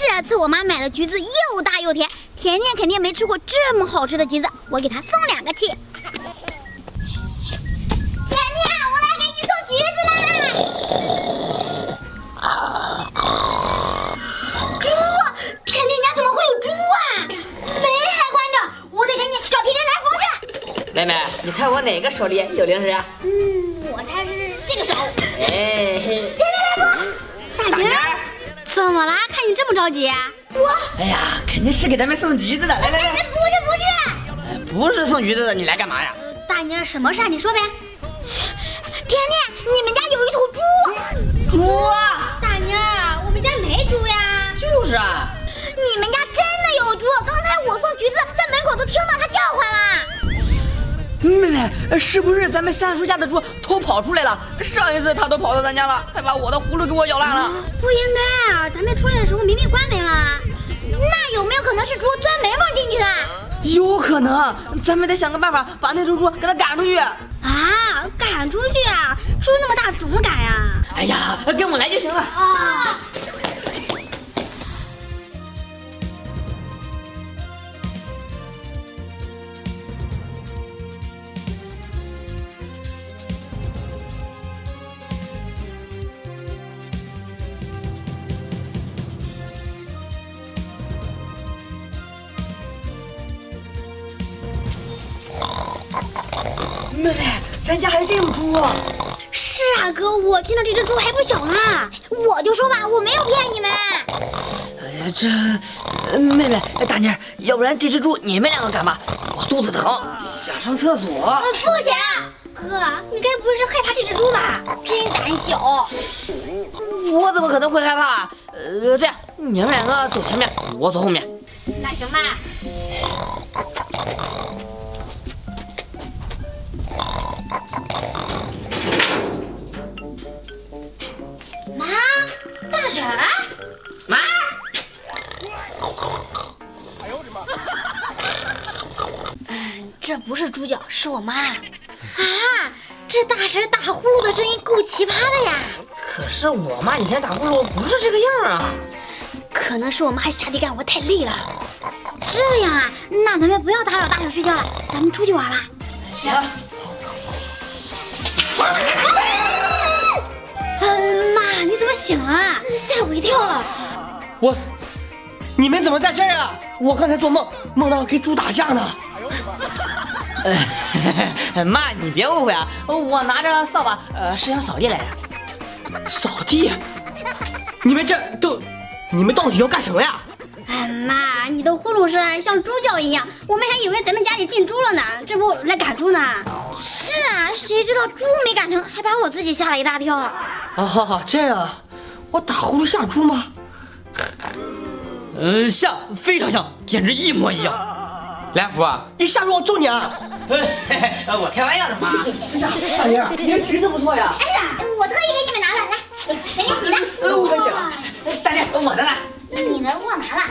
这次我妈买的橘子又大又甜，甜甜肯定没吃过这么好吃的橘子，我给她送2个去。甜甜，我来给你送橘子啦！猪？甜甜家怎么会有猪啊？门还关着，我得赶紧找甜甜来福去。妹妹，你猜我哪个手里有零食啊？我猜是这个手。哎嘿，甜甜来福，大妮儿，怎么啦？看你这么着急啊？哎呀，肯定是给咱们送橘子的。来来来，不是送橘子的，你来干嘛呀？大妮儿，什么事啊？你说呗。甜甜，你们家有一头猪。猪啊！大妮儿，我们家没猪呀。就是啊。你们家真的有猪？刚才我送橘子，在门口都听到它叫唤啦。妹妹，是不是咱们三叔家的猪偷跑出来了？上一次它都跑到咱家了，还把我的葫芦给我咬烂了。不应该啊，咱们出来的时候明明关门了。那有没有可能是猪钻门缝进去的？有可能，咱们得想个办法把那头猪给它赶出去。啊，赶出去啊？猪那么大，怎么赶呀？哎呀，跟我来就行了。啊。妹妹，咱家还真有猪啊！是啊，哥，我听到这只猪还不小呢。我就说吧，我没有骗你们。哎呀，这妹妹，大妮儿，要不然这只猪你们2个赶吧，我肚子疼，想上厕所。不行，哥，你该不会是害怕这只猪吧？真胆小。我怎么可能会害怕？这样，你们2个走前面，我走后面。那行吧。妈，大婶儿，妈，这不是猪叫，是我妈。啊，这大婶打呼噜的声音够奇葩的呀。可是我妈以前打呼噜不是这个样啊。可能是我妈下地干活太累了。这样啊，那咱们不要打扰大婶睡觉了，咱们出去玩吧。行。妈，你怎么醒了？吓我一跳了。你们怎么在这儿啊？我刚才做梦，梦到跟猪打架呢。妈，你别误会啊，我拿着扫把，是想扫地来的。扫地？你们到底要干什么呀？妈，你的呼噜声像猪叫一样，我们还以为咱们家里进猪了呢，这不来赶猪呢。是啊，谁知道猪没赶成，还把我自己吓了一大跳。好，这样，我打呼噜像猪吗？像，非常像，简直一模一样。来福啊，你吓着我揍你啊！我开玩笑的嘛。大妮儿，你这橘子不错呀。哎呀，我特意给你们拿的，来，人家你的。我行。大妮，我的呢？你的我拿了。